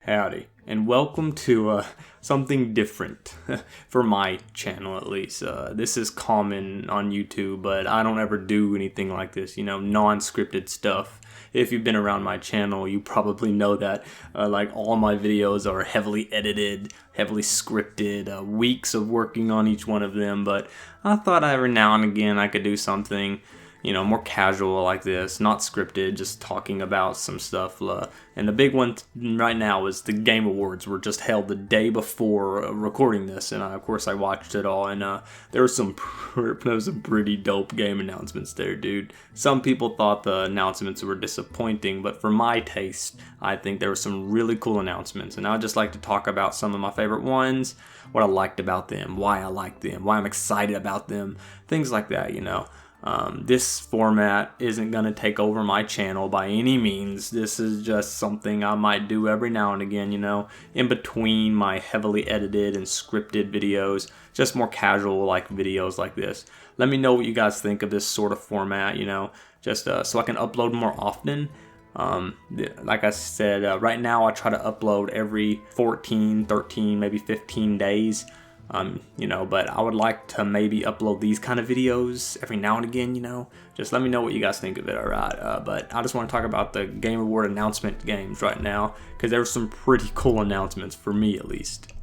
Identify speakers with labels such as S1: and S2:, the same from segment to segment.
S1: Howdy, and welcome to something different, for my channel at least. This is common on YouTube, but I don't ever do anything like this, non-scripted stuff. If you've been around my channel, you probably know that like all my videos are heavily edited, heavily scripted, weeks of working on each one of them, but I thought every now and again I could do something more casual like this, not scripted, just talking about some stuff. And the big one right now is the Game Awards were just held the day before recording this, and of course I watched it all, and there was some pretty dope game announcements there, dude. Some people thought the announcements were disappointing, but for my taste, I think there were some really cool announcements, and I'd just like to talk about some of my favorite ones, what I liked about them, why I liked them, why I'm excited about them, things like that, This format isn't going to take over my channel by any means. This is just something I might do every now and again, in between my heavily edited and scripted videos, just more casual like videos like this. Let me know what you guys think of this sort of format, just so I can upload more often. Like I said, right now I try to upload every 14, 13, maybe 15 days. But I would like to maybe upload these kind of videos every now and again, just let me know what you guys think of it, alright? But I just want to talk about the Game Award announcement games right now, because there were some pretty cool announcements, for me at least.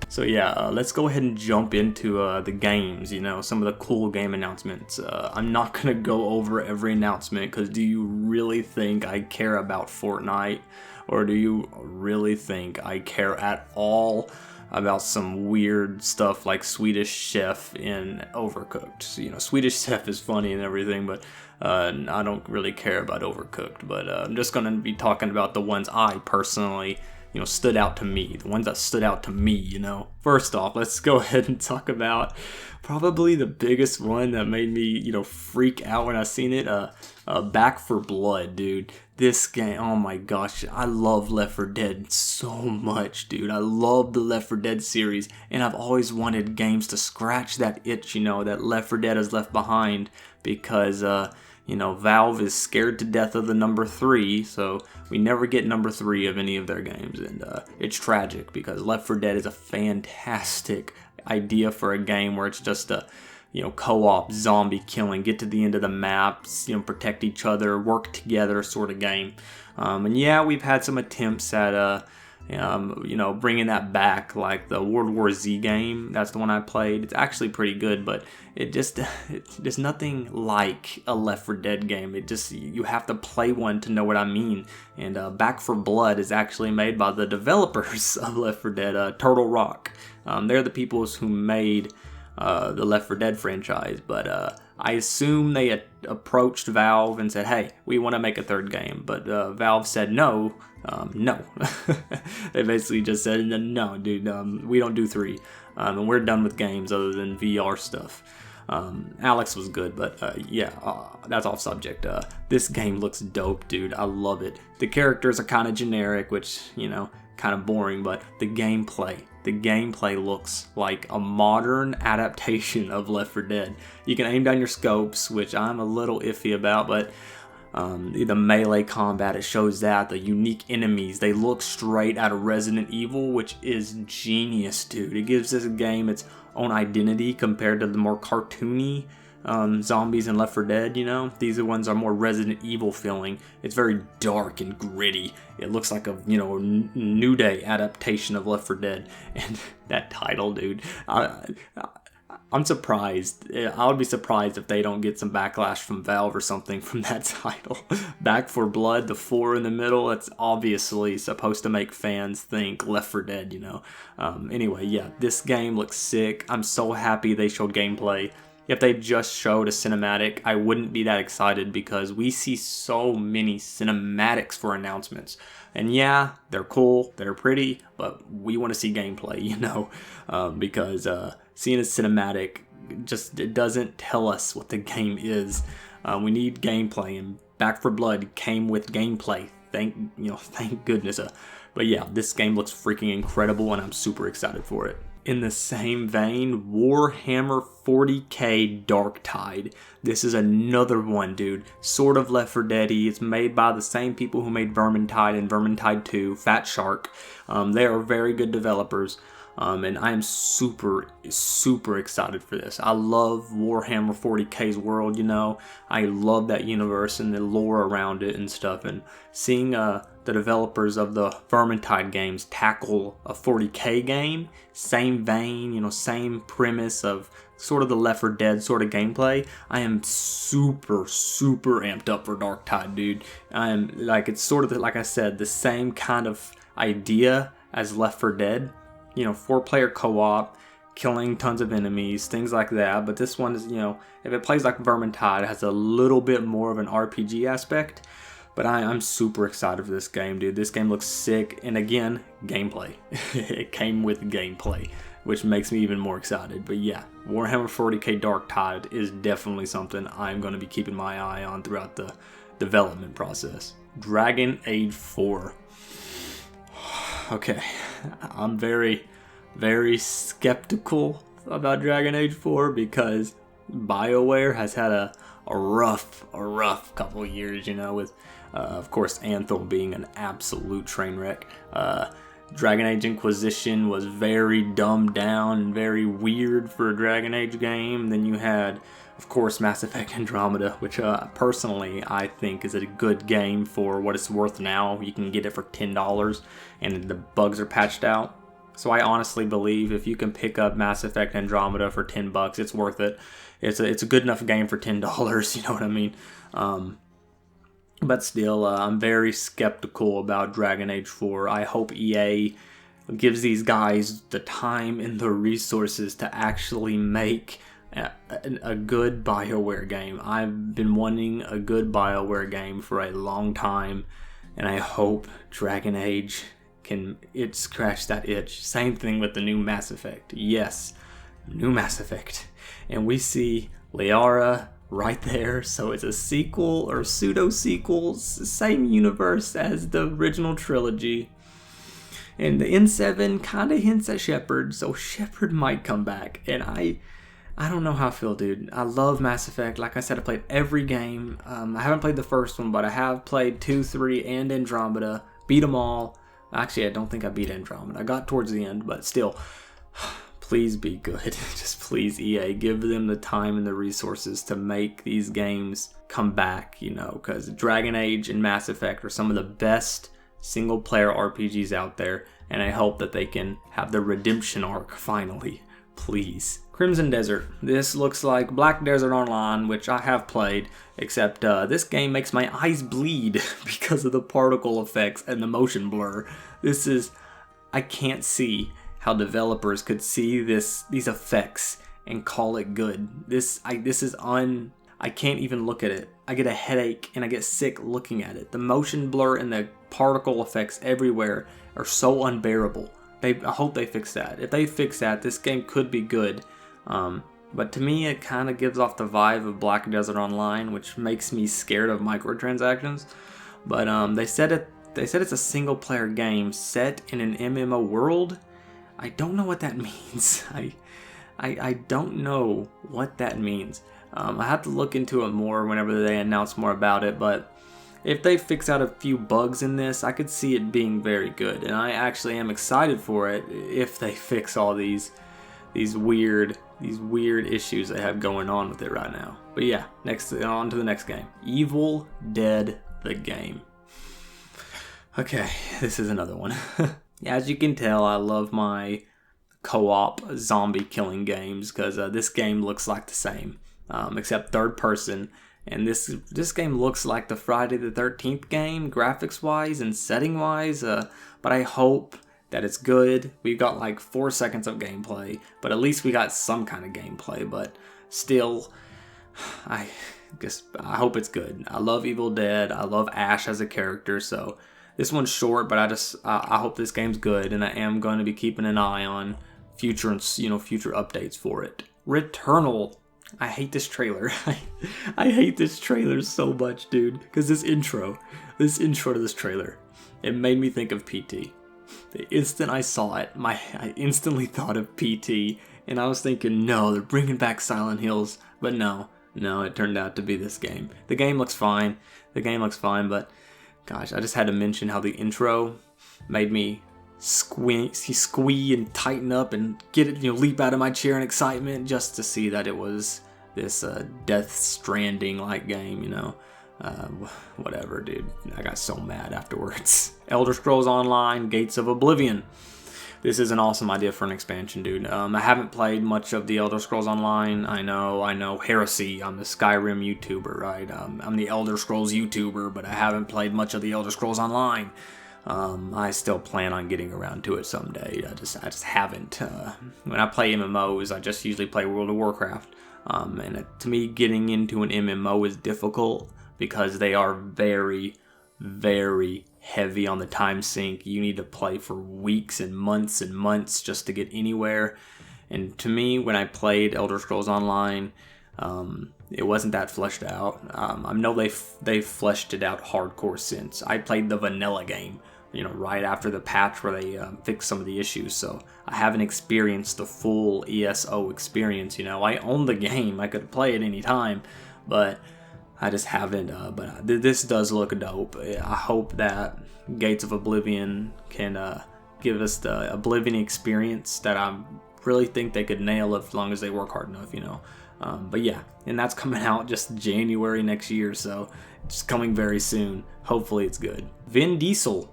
S1: So yeah, let's go ahead and jump into the games, some of the cool game announcements. I'm not going to go over every announcement, because do you really think I care about Fortnite? Or do you really think I care at all about some weird stuff like Swedish Chef in Overcooked? Swedish Chef is funny and everything, but I don't really care about Overcooked. But I'm just going to be talking about the ones I personally, stood out to me. The ones that stood out to me, First off, let's go ahead and talk about probably the biggest one that made me, freak out when I seen it. Back 4 Blood, dude. This game, oh my gosh, I love Left 4 Dead so much, dude. I love the Left 4 Dead series, and I've always wanted games to scratch that itch, that Left 4 Dead has left behind, because, Valve is scared to death of the number 3, so we never get number 3 of any of their games, and it's tragic, because Left 4 Dead is a fantastic idea for a game where it's just a co-op zombie killing, get to the end of the maps, protect each other, work together sort of game. And yeah, we've had some attempts at bringing that back, like the World War Z game. That's the one I played. It's actually pretty good, but there's nothing like a Left 4 Dead game. You have to play one to know what I mean. And Back 4 Blood is actually made by the developers of Left 4 Dead, Turtle Rock. They're the people who made the Left 4 Dead franchise, but I assume they approached Valve and said, hey, we want to make a third game, but Valve said no. They basically just said, no, dude, we don't do 3, and we're done with games other than VR stuff. Alex was good, but that's off subject. This game looks dope, dude. I love it. The characters are kind of generic, which, kind of boring, but the gameplay looks like a modern adaptation of Left 4 Dead. You can aim down your scopes, which I'm a little iffy about, but the melee combat, it shows that. The unique enemies, they look straight out of Resident Evil, which is genius, dude. It gives this game its own identity compared to the more cartoony zombies in Left 4 Dead, These ones are more Resident Evil feeling. It's very dark and gritty. It looks like a, New Day adaptation of Left 4 Dead. And that title, dude, I'm surprised. I would be surprised if they don't get some backlash from Valve or something from that title. Back 4 Blood, the 4 in the middle, it's obviously supposed to make fans think Left 4 Dead, Anyway, yeah, this game looks sick. I'm so happy they showed gameplay. If they just showed a cinematic, I wouldn't be that excited, because we see so many cinematics for announcements. And yeah, they're cool, they're pretty, but we want to see gameplay, because seeing a cinematic, it doesn't tell us what the game is. We need gameplay, and Back 4 Blood came with gameplay. Thank goodness. But yeah, this game looks freaking incredible, and I'm super excited for it. in the same vein, Warhammer 40k Darktide. This is another one, dude. Sort of Left 4 Dead-y. It's made by the same people who made Vermintide and Vermintide 2, Fat Shark. They are very good developers. And I am super excited for this. I love Warhammer 40k's world, you know. I love that universe and the lore around it and stuff. And seeing the developers of the Vermintide games tackle a 40k game, same vein, you know, same premise of sort of the Left 4 Dead sort of gameplay. I am super amped up for Darktide, dude. I am like, it's sort of like I said, the same kind of idea as Left 4 Dead. You know, 4-player co-op, killing tons of enemies, things like that. But this one is, you know, if it plays like Vermintide, it has a little bit more of an RPG aspect. But I'm super excited for this game, dude. This game looks sick. And again, gameplay. It came with gameplay, which makes me even more excited. But yeah, Warhammer 40k Darktide is definitely something I'm going to be keeping my eye on throughout the development process. Dragon Age 4. Okay, I'm very skeptical about Dragon Age 4 because BioWare has had a rough couple of years, you know, with, of course, Anthem being an absolute train wreck. Dragon Age Inquisition was very dumbed down and very weird for a Dragon Age game. Then you had, of course, Mass Effect Andromeda, which personally I think is a good game for what it's worth now. You can get it for $10 and the bugs are patched out. So I honestly believe if you can pick up Mass Effect Andromeda for $10, it's worth it. It's a good enough game for $10, you know what I mean? But still, I'm very skeptical about Dragon Age 4. I hope EA gives these guys the time and the resources to actually make a good BioWare game. I've been wanting a good BioWare game for a long time, and I hope Dragon Age can scratch that itch. Same thing with the new Mass Effect. Yes, new Mass Effect. And we see Liara right there, so it's a sequel or pseudo-sequel, same universe as the original trilogy. And the N7 kind of hints at Shepard, so Shepard might come back. And I don't know how I feel, dude. I love Mass Effect. Like I said, I played every game. I haven't played the first one, but I have played 2, 3, and Andromeda. Beat them all. Actually, I don't think I beat Andromeda. I got towards the end, but still, please be good. Just please, EA, give them the time and the resources to make these games come back, you know, because Dragon Age and Mass Effect are some of the best single-player RPGs out there, and I hope that they can have the redemption arc finally. Please. Crimson Desert. This looks like Black Desert Online, which I have played, except this game makes my eyes bleed because of the particle effects and the motion blur. I can't see how developers could see these effects and call it good. I can't even look at it. I get a headache and I get sick looking at it. The motion blur and the particle effects everywhere are so unbearable. I hope they fix that. If they fix that, this game could be good. But to me, it kind of gives off the vibe of Black Desert Online, which makes me scared of microtransactions. But they said it's a single-player game set in an MMO world. I don't know what that means. I don't know what that means. I have to look into it more whenever they announce more about it. But if they fix out a few bugs in this, I could see it being very good. And I actually am excited for it if they fix all these weird issues they have going on with it right now. But yeah, on to the next game. Evil Dead the game. Okay, this is another one. As you can tell, I love my co-op zombie killing games because this game looks like the same, except third person. And this game looks like the Friday the 13th game, graphics-wise and setting-wise. But I hope that it's good. We've got like 4 seconds of gameplay, but at least we got some kind of gameplay. But still, I hope it's good. I love Evil Dead. I love Ash as a character. So this one's short, but I hope this game's good, and I am going to be keeping an eye on future updates for it. Returnable. I hate this trailer. I hate this trailer so much, dude. Because this intro to this trailer, it made me think of PT. The instant I saw it, I instantly thought of PT, and I was thinking, no, they're bringing back Silent Hills, but no, it turned out to be this game. The game looks fine, but gosh, I just had to mention how the intro made me squee and tighten up and get it, leap out of my chair in excitement just to see that it was this Death Stranding like game, whatever, dude. I got so mad afterwards. Elder Scrolls Online, Gates of Oblivion. This is an awesome idea for an expansion, dude. I haven't played much of the Elder Scrolls Online. I know, heresy. I'm the Skyrim YouTuber, right? I'm the Elder Scrolls YouTuber, but I haven't played much of the Elder Scrolls Online. I still plan on getting around to it someday. I just haven't. When I play MMOs, I just usually play World of Warcraft. And to me, getting into an MMO is difficult because they are very, very heavy on the time sink. You need to play for weeks and months just to get anywhere. And to me, when I played Elder Scrolls Online, it wasn't that fleshed out. I know they've fleshed it out hardcore since. I played the vanilla game, right after the patch where they fixed some of the issues. So I haven't experienced the full ESO experience. I own the game. I could play it anytime, but I just haven't. But this does look dope. I hope that Gates of Oblivion can give us the Oblivion experience that I really think they could nail as long as they work hard enough, But yeah, and that's coming out just January next year, so it's coming very soon. Hopefully it's good. Vin Diesel,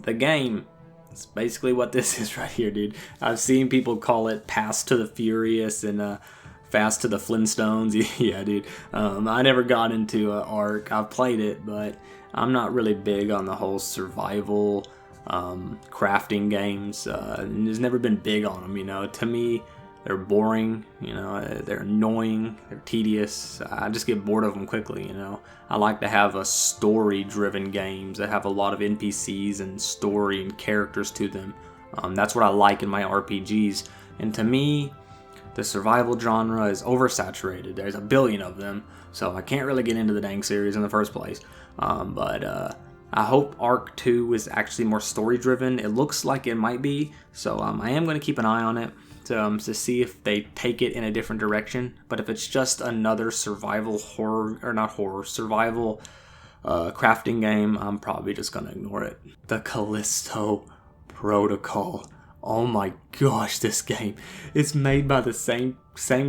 S1: the game. It's basically what this is right here, dude. I've seen people call it Fast to the Furious and Fast to the Flintstones. Yeah, dude. I never got into Ark. I've played it, but I'm not really big on the whole survival crafting games. It's never been big on them, To me, they're boring, they're annoying, they're tedious. I just get bored of them quickly, I like to have a story-driven games that have a lot of NPCs and story and characters to them. That's what I like in my RPGs. And to me, the survival genre is oversaturated. There's a billion of them, so I can't really get into the dang series in the first place. But I hope Ark 2 is actually more story-driven. It looks like it might be, so I am going to keep an eye on it to see if they take it in a different direction. But if it's just another survival survival crafting game, I'm probably just going to ignore it. The Callisto Protocol. Oh my gosh, this game. It's made by the same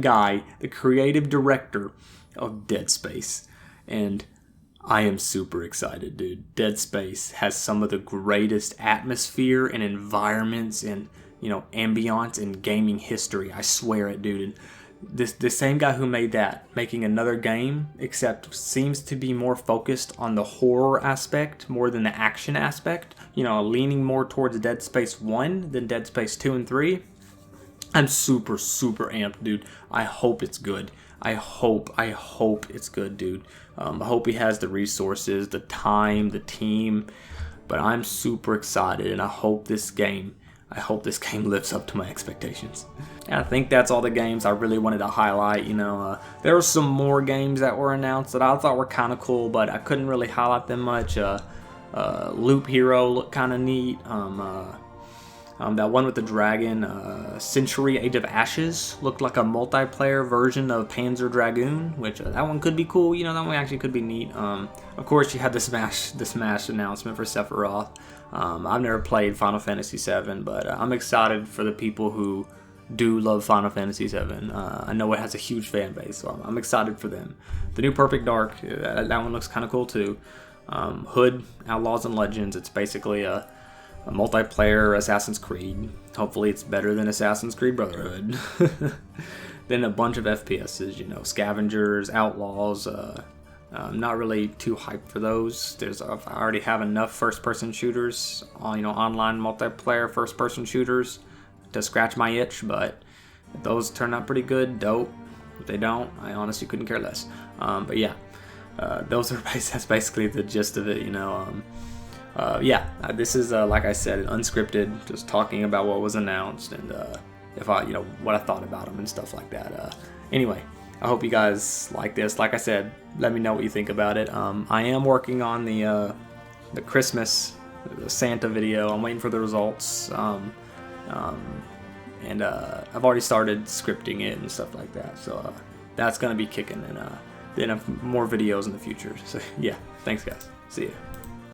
S1: guy, the creative director of Dead Space. And I am super excited, dude. Dead Space has some of the greatest atmosphere and environments and ambiance in gaming history. I swear it, dude. And the same guy who made that, making another game, except seems to be more focused on the horror aspect more than the action aspect. Leaning more towards Dead Space 1 than Dead Space 2 and 3. I'm super, super amped, dude. I hope it's good. I hope it's good, dude. I hope he has the resources, the time, the team. But I'm super excited, and I hope this game lives up to my expectations. And I think that's all the games I really wanted to highlight. There were some more games that were announced that I thought were kind of cool, but I couldn't really highlight them much. Loop Hero looked kind of neat. That one with the dragon, Century Age of Ashes, looked like a multiplayer version of Panzer Dragoon, which that one could be cool. That one actually could be neat. Of course, you had the Smash announcement for Sephiroth. I've never played Final Fantasy VII, but I'm excited for the people who do love Final Fantasy VII. I know it has a huge fan base, so I'm excited for them. The new Perfect Dark, that one looks kind of cool too. Hood, Outlaws and Legends, it's basically a multiplayer Assassin's Creed. Hopefully it's better than Assassin's Creed Brotherhood. Then a bunch of FPSs, Scavengers, Outlaws. I'm not really too hyped for those. I already have enough first-person shooters, online multiplayer first-person shooters to scratch my itch, but if those turn out pretty good, dope. If they don't, I honestly couldn't care less. But yeah, that's basically the gist of it, this is like I said, unscripted, just talking about what was announced and if I, what I thought about them and stuff like that. Anyway, I hope you guys like this. Like I said, let me know what you think about it. I am working on the Christmas Santa video. I'm waiting for the results. And I've already started scripting it and stuff like that. So that's gonna be kicking, and then have more videos in the future. So yeah, thanks guys. See ya.